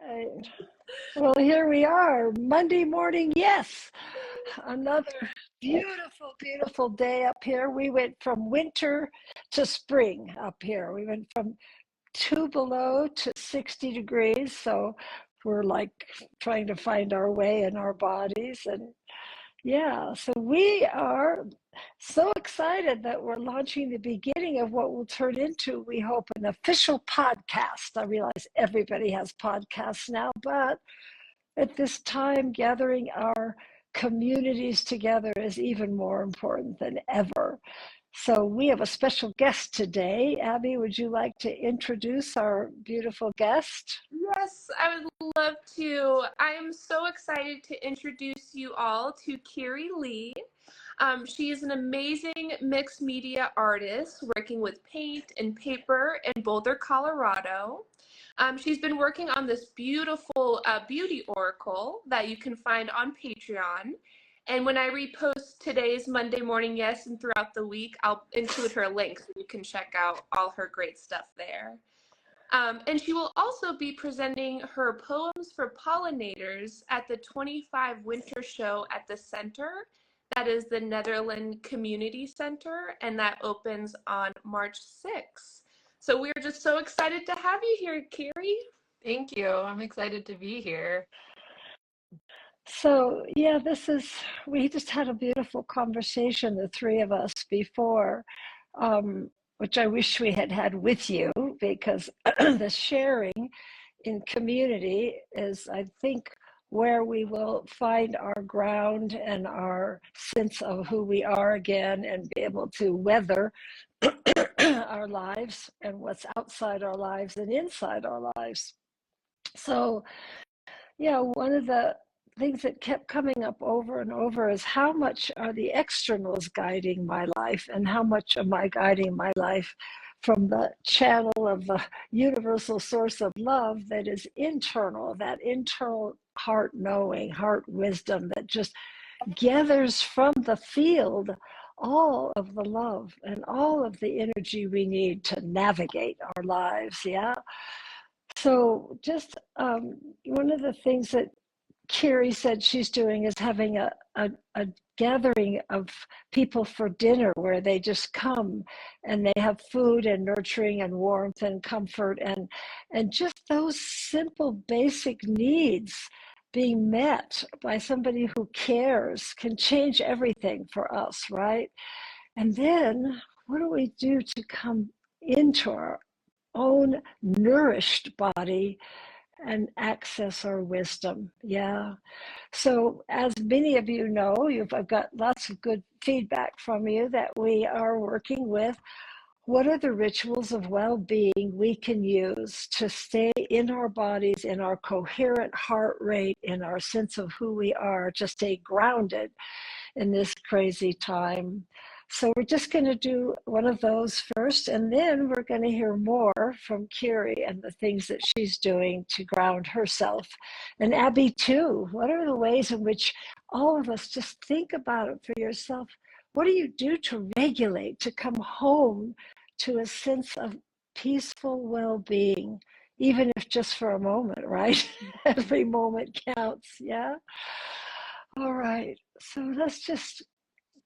Right. Well, here we are, Monday morning. Yes, another beautiful, beautiful day up here. We went from winter to spring up here. We went from 2 below to 60 degrees. So we're like trying to find our way in our bodies. And yeah, so we are so excited that we're launching the beginning of what will turn into, we hope, an official podcast. I realize everybody has podcasts now, but at this time, gathering our communities together is even more important than ever. So we have a special guest today. Abby, would you like to introduce our beautiful guest? Yes, I would love to. I am so excited to introduce you all to Khiri Lee. She is an amazing mixed media artist working with paint and paper in Boulder, Colorado. She's been working on this beautiful beauty oracle that you can find on Patreon. And when I repost today's Monday Morning Yes and throughout the week, I'll include her link so you can check out all her great stuff there. And she will also be presenting her Poems for Pollinators at the 25 Winter Show at the Center. That is the Netherlands Community Center, and that opens on March 6th. So we're just so excited to have you here, Khiri. Thank you. I'm excited to be here. So, yeah, we just had a beautiful conversation, the three of us, before, which I wish we had had with you, because the sharing in community is, I think, where we will find our ground and our sense of who we are again and be able to weather our lives and what's outside our lives and inside our lives. So, yeah, one of the things that kept coming up over and over is how much are the externals guiding my life and how much am I guiding my life from the channel of the universal source of love that is internal, that internal heart knowing, heart wisdom that just gathers from the field all of the love and all of the energy we need to navigate our lives. Yeah. So just one of the things that Khiri said she's doing is having a gathering of people for dinner where they just come and they have food and nurturing and warmth and comfort and just those simple basic needs being met by somebody who cares can change everything for us, right? And then what do we do to come into our own nourished body and access our wisdom? Yeah. So as many of you know, I've got lots of good feedback from you that we are working with. What are the rituals of well-being we can use to stay in our bodies, in our coherent heart rate, in our sense of who we are, to stay grounded in this crazy time? So we're just going to do one of those first, and then we're going to hear more from Khiri and the things that she's doing to ground herself. And Abby, too. What are the ways in which all of us just think about it for yourself? What do you do to regulate, to come home to a sense of peaceful well-being, even if just for a moment, right? Every moment counts, yeah? All right, so let's just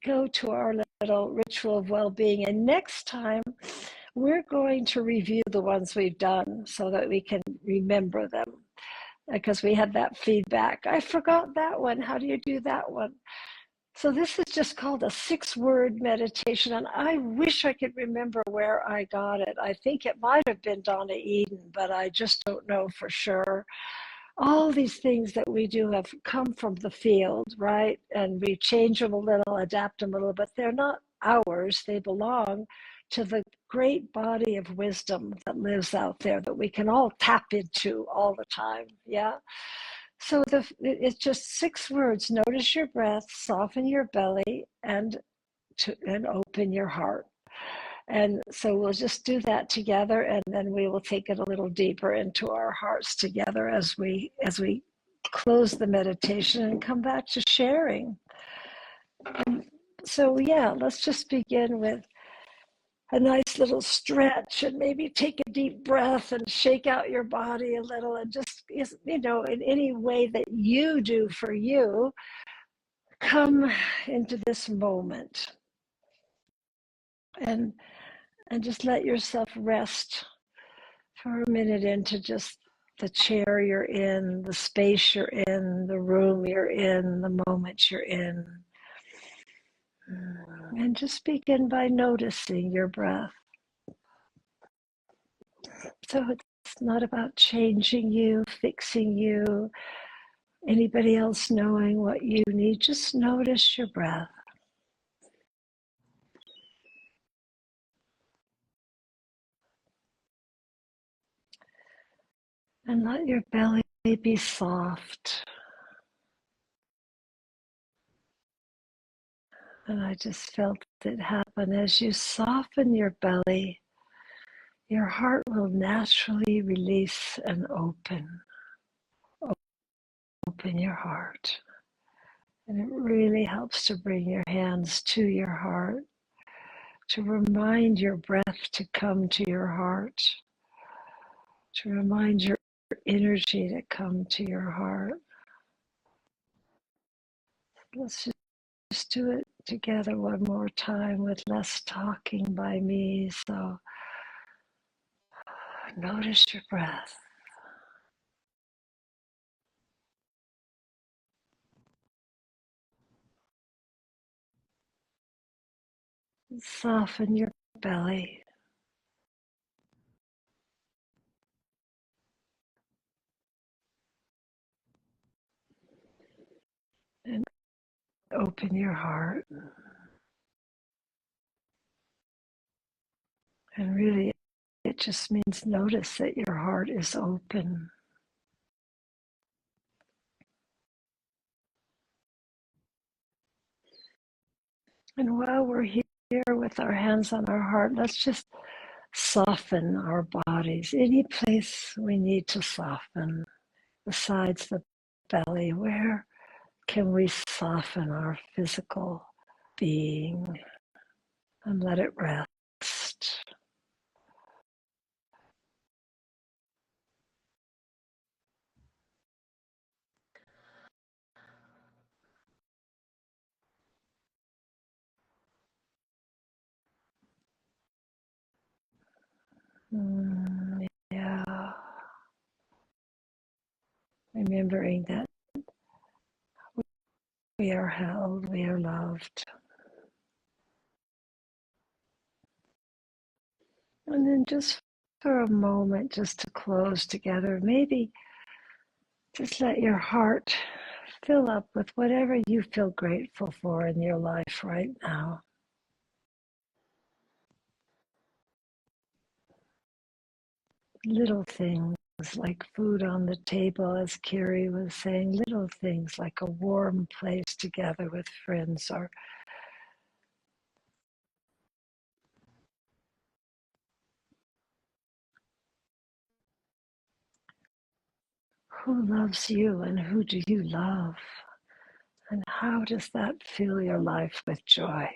go to our little ritual of well-being. And next time, we're going to review the ones we've done so that we can remember them, because we had that feedback. I forgot that one. How do you do that one? So this is just called a 6-word meditation, and I wish I could remember where I got it. I think it might have been Donna Eden, but I just don't know for sure. All these things that we do have come from the field, right? And we change them a little, adapt them a little, but they're not ours. They belong to the great body of wisdom that lives out there that we can all tap into all the time, yeah? So it's just 6 words. Notice your breath, soften your belly, and open your heart. And so we'll just do that together, and then we will take it a little deeper into our hearts together as we close the meditation and come back to sharing. So yeah, let's just begin with a nice little stretch, and maybe take a deep breath and shake out your body a little, and just, in any way that you do for you, come into this moment and just let yourself rest for a minute into just the chair you're in, the space you're in, the room you're in, the moment you're in. And just begin by noticing your breath. So it's not about changing you, fixing you, anybody else knowing what you need. Just notice your breath. And let your belly be soft. And I just felt it happen. As you soften your belly, your heart will naturally release and open. Open your heart. And it really helps to bring your hands to your heart, to remind your breath to come to your heart, to remind your energy to come to your heart. Let's just do it together one more time with less talking by me. So notice your breath. Soften your belly. And open your heart. And really, it just means notice that your heart is open. And while we're here with our hands on our heart, let's just soften our bodies. Any place we need to soften besides the belly, where can we soften our physical being and let it rest? Yeah. Remembering that we are held, we are loved. And then just for a moment, just to close together, maybe just let your heart fill up with whatever you feel grateful for in your life right now. Little things like food on the table, as Khiri was saying, little things like a warm place together with friends, or who loves you and who do you love? And how does that fill your life with joy?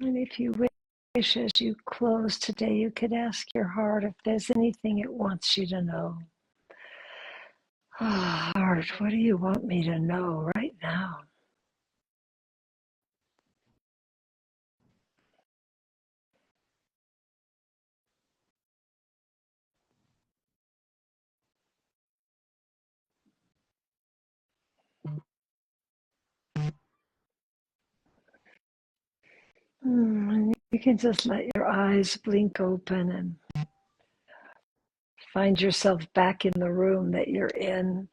And if you wish, as you close today, you could ask your heart if there's anything it wants you to know. Ah, heart, what do you want me to know right now? And you can just let your eyes blink open and find yourself back in the room that you're in.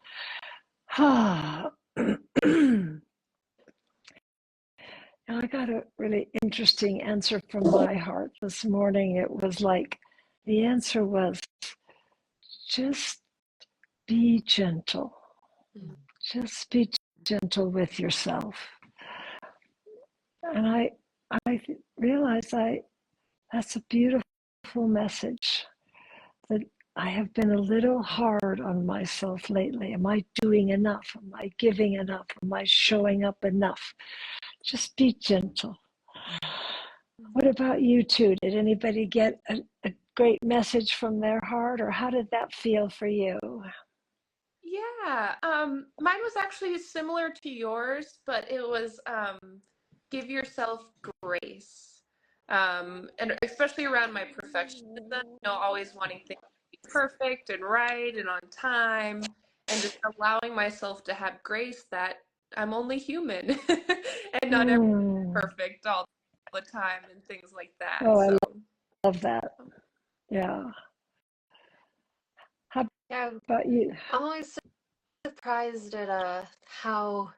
Ah. Now I got a really interesting answer from my heart this morning. It was like, the answer was, just be gentle. Just be gentle with yourself. And I realized that's a beautiful message that I have been a little hard on myself lately. Am I doing enough? Am I giving enough? Am I showing up enough? Just be gentle. What about you two? Did anybody get a great message from their heart, or how did that feel for you? Yeah, mine was actually similar to yours, but it was give yourself grace. And especially around my perfectionism, always wanting things to be perfect and right and on time, and just allowing myself to have grace that I'm only human and not everything's Mm. perfect all the time and things like that. Oh, I So, love that. Yeah. How Yeah, about you? I'm always surprised at how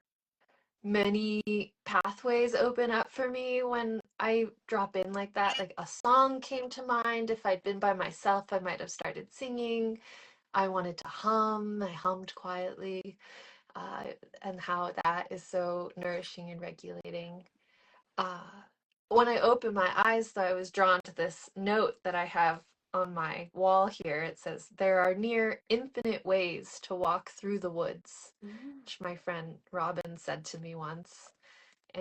many pathways open up for me when I drop in like that. Like a song came to mind. If I'd been by myself, I might have started singing. I wanted to hum. I hummed quietly, uh, and how that is so nourishing and regulating. Uh, when I opened my eyes, though, I was drawn to this note that I have on my wall here. It says, "There are near infinite ways to walk through the woods," which my friend Robin said to me once.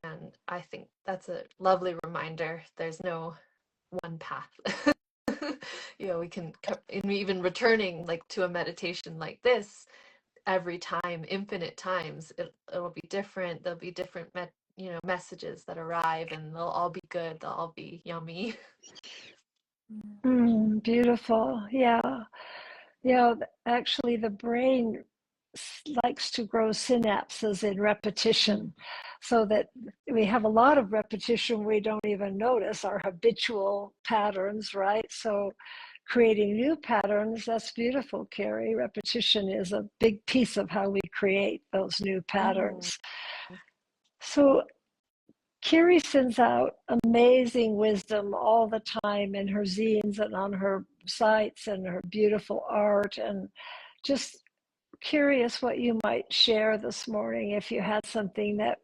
And I think that's a lovely reminder. There's no one path. We can, and even returning like to a meditation like this, every time, infinite times, it'll be different. There'll be different messages that arrive, and they'll all be good. They'll all be yummy. Beautiful. Yeah. Actually, the brain likes to grow synapses in repetition, so that we have a lot of repetition we don't even notice, our habitual patterns, right? So creating new patterns, that's beautiful, Carrie. Repetition is a big piece of how we create those new Mm. patterns. So Khiri sends out amazing wisdom all the time in her zines and on her sites and her beautiful art. And just curious what you might share this morning, if you had something that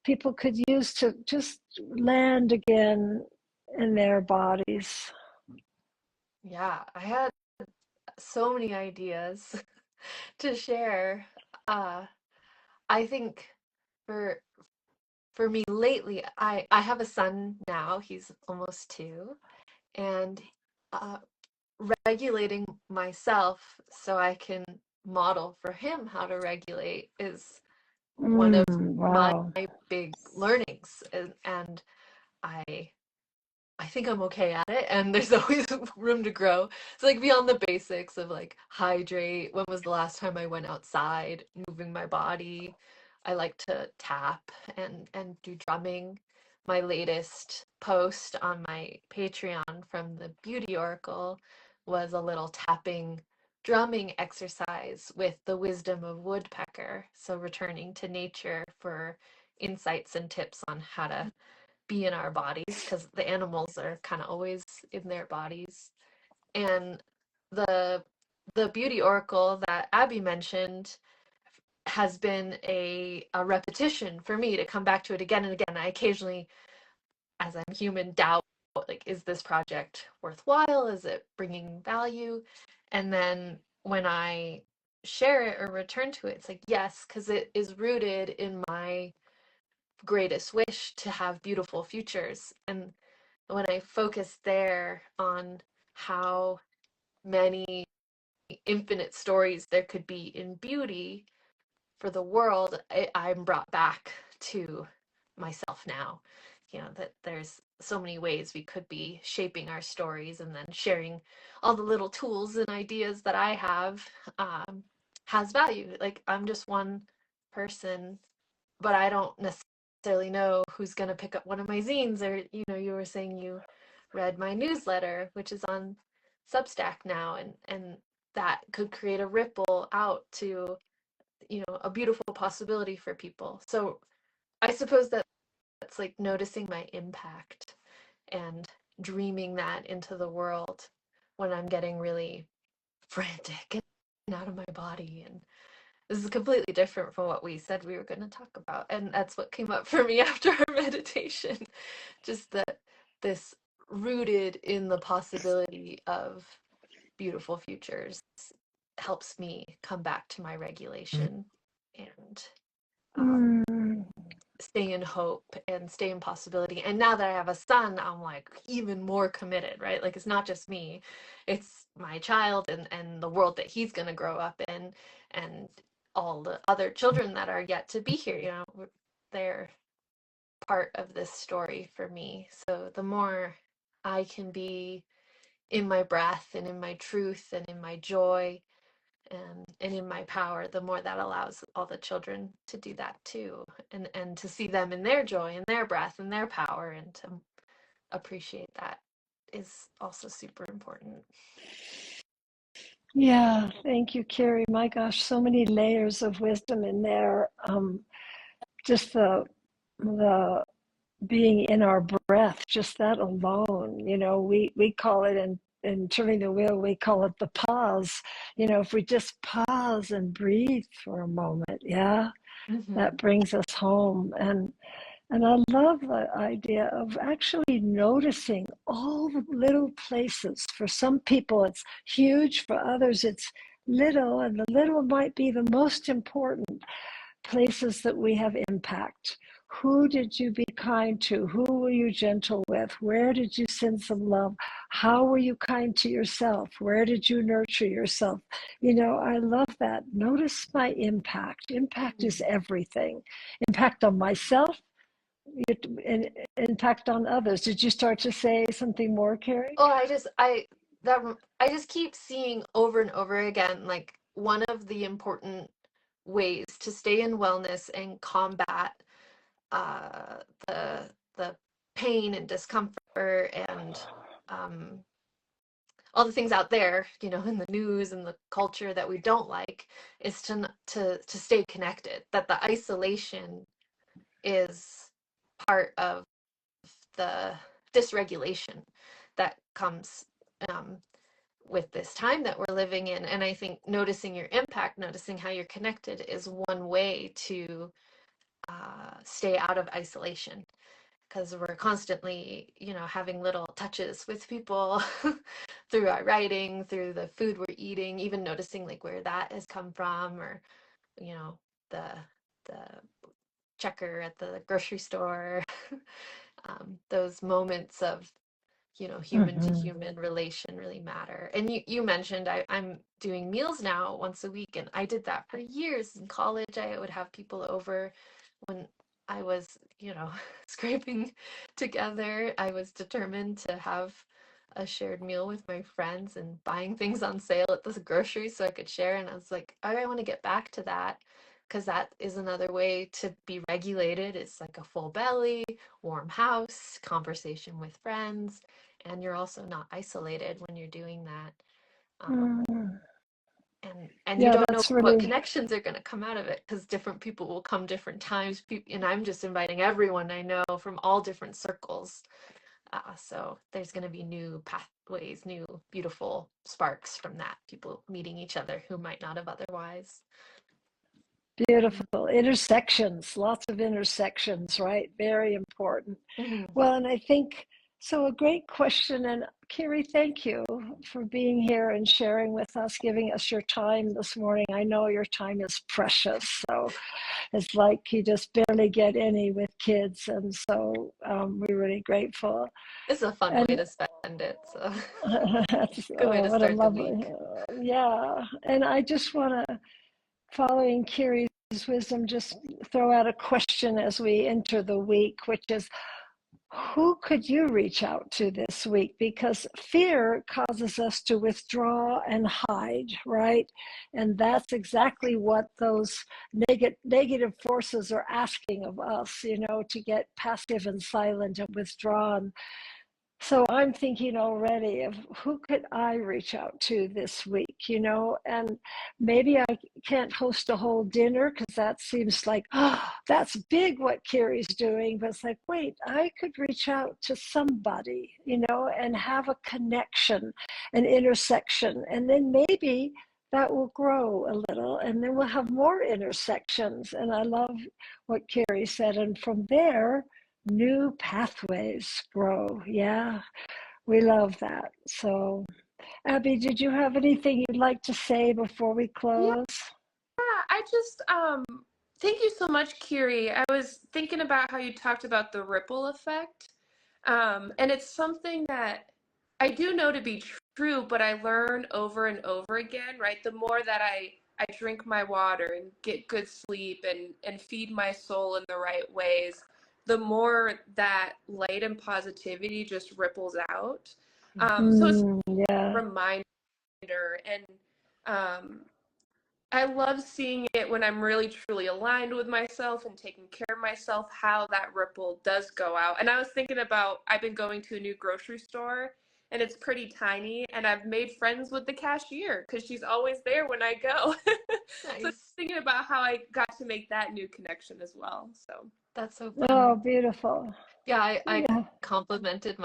people could use to just land again in their bodies. Yeah, I had so many ideas to share. Uh, I think for for me lately, I have a son now. He's almost 2, and uh, regulating myself so I can model for him how to regulate is one of my Wow. big learnings, and I I think I'm okay at it, and there's always room to grow. It's like beyond the basics of like hydrate. When was the last time I went outside, moving my body? I like to tap and do drumming. My latest post on my Patreon from the Beauty Oracle was a little tapping drumming exercise with the wisdom of woodpecker. So returning to nature for insights and tips on how to be in our bodies, because the animals are kind of always in their bodies. And the the beauty oracle that Abby mentioned has been a repetition for me to come back to it again and again. I occasionally, as I'm human, doubt, like, is this project worthwhile? Is it bringing value? And then when I share it or return to it, it's like, yes, because it is rooted in my greatest wish to have beautiful futures. And when I focus there on how many infinite stories there could be in beauty for the world, I'm brought back to myself now. That there's so many ways we could be shaping our stories, and then sharing all the little tools and ideas that I have has value. Like, I'm just one person, but I don't necessarily know who's going to pick up one of my zines. Or, you were saying you read my newsletter, which is on Substack now, and that could create a ripple out to, a beautiful possibility for people. So I suppose that's like noticing my impact and dreaming that into the world when I'm getting really frantic and out of my body. And this is completely different from what we said we were going to talk about. And that's what came up for me after our meditation. Just that this rooted in the possibility of beautiful futures helps me come back to my regulation and um, Mm. stay in hope and stay in possibility. And now that I have a son, I'm like even more committed, right? Like it's not just me, it's my child and the world that he's going to grow up in, and all the other children that are yet to be here, you know, they're part of this story for me. So the more I can be in my breath and in my truth and in my joy and in my power, the more that allows all the children to do that too, and to see them in their joy and their breath and their power, and to appreciate that is also super important. Yeah, thank you, Carrie. My gosh, so many layers of wisdom in there. Just the being in our breath, just that alone. You know, we call it in turning the wheel, we call it the pause. You know, if we just pause and breathe for a moment, yeah, Mm-hmm. that brings us home. And I love the idea of actually noticing all the little places. For some people, it's huge. For others, it's little. And the little might be the most important places that we have impact. Who did you be kind to? Who were you gentle with? Where did you send some love? How were you kind to yourself? Where did you nurture yourself? You know, I love that. Notice my impact. Impact is everything. Impact on myself, and impact on others. Did you start to say something more, Carrie? Oh, I just keep seeing over and over again, like one of the important ways to stay in wellness and combat uh, the pain and discomfort and um, all the things out there, you know, in the news and the culture that we don't like, is to stay connected. That the isolation is part of the dysregulation that comes um, with this time that we're living in. And I think noticing your impact, noticing how you're connected, is one way to stay out of isolation, because we're constantly, you know, having little touches with people through our writing, through the food we're eating, even noticing like where that has come from, or you know, the the checker at the grocery store. Those moments of, you know, human to Mm-hmm. human relation really matter. And you mentioned I'm doing meals now once a week, and I did that for years in college. I would have people over when I was, you know, scraping together. I was determined to have a shared meal with my friends and buying things on sale at the grocery so I could share. And I was like, I want to get back to that, because that is another way to be regulated. It's like a full belly, warm house, conversation with friends, and you're also not isolated when you're doing that. Um, Mm. and you Yeah, don't know that's what really connections are going to come out of it, because different people will come different times. And I'm just inviting everyone I know from all different circles. So there's going to be new pathways, new beautiful sparks from that. People meeting each other who might not have otherwise. beautiful. Intersections, lots of intersections, right? Very important. Mm-hmm. Well, and I think so. A great question. And Kiri, thank you for being here and sharing with us, giving us your time this morning. I know your time is precious. So it's like you just barely get any with kids. And so we're really grateful. It's a fun way And to spend it. So good way oh, to what a start the lovely, week. yeah. And I just want to, following Kiri's wisdom, just throw out a question as we enter the week, which is, who could you reach out to this week? Because fear causes us to withdraw and hide, right? And that's exactly what those negative forces are asking of us, you know, to get passive and silent and withdrawn. So I'm thinking already of who could I reach out to this week, you know, and maybe I can't host a whole dinner because that seems like, oh, that's big what Carrie's doing. But it's like, wait, I could reach out to somebody, you know, and have a connection, an intersection. And then maybe that will grow a little and then we'll have more intersections. And I love what Carrie said. And from there, new pathways grow. Yeah, we love that. So, Abby, did you have anything you'd like to say before we Yeah, close? I just thank you so much, Kiri. I was thinking about how you talked about the ripple effect. And it's something that I do know to be true, but I learn over and over again, right? The more that I drink my water and get good sleep and feed my soul in the right ways, the more that light and positivity just ripples out. So it's a Yeah. reminder, and um, I love seeing it when I'm really truly aligned with myself and taking care of myself, how that ripple does go out. And I was thinking about, I've been going to a new grocery store and it's pretty tiny, and I've made friends with the cashier because she's always there when I go. So Nice. thinking about how I got to make that new connection as well. So That's so Oh, fun. beautiful. Yeah, I Yeah. complimented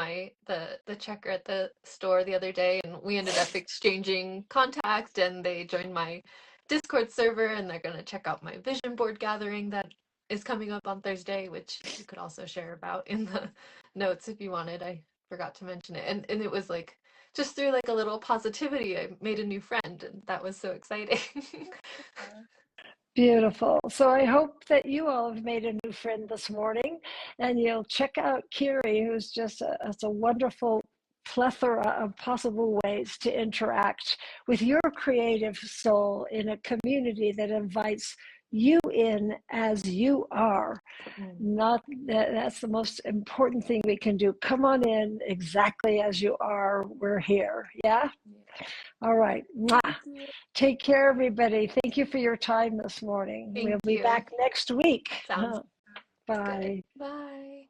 the checker at the store the other day, and we ended up exchanging contact, and they joined my Discord server, and they're gonna check out my vision board gathering that is coming up on Thursday, which you could also share about in the notes if you wanted. I forgot to mention it. And it was like just through like a little positivity, I made a new friend, and that was so exciting. Beautiful. So I hope that you all have made a new friend this morning, and you'll check out Khiri, who's just a wonderful plethora of possible ways to interact with your creative soul in a community that invites you in as you are. Mm. Not that's the most important thing we can do. Come on in exactly as you are. We're here. Yeah. All right. thank Mwah. you. Take care, everybody. Thank you for your time this morning. Thank We'll be you. back next week. Sounds good. Bye. Bye.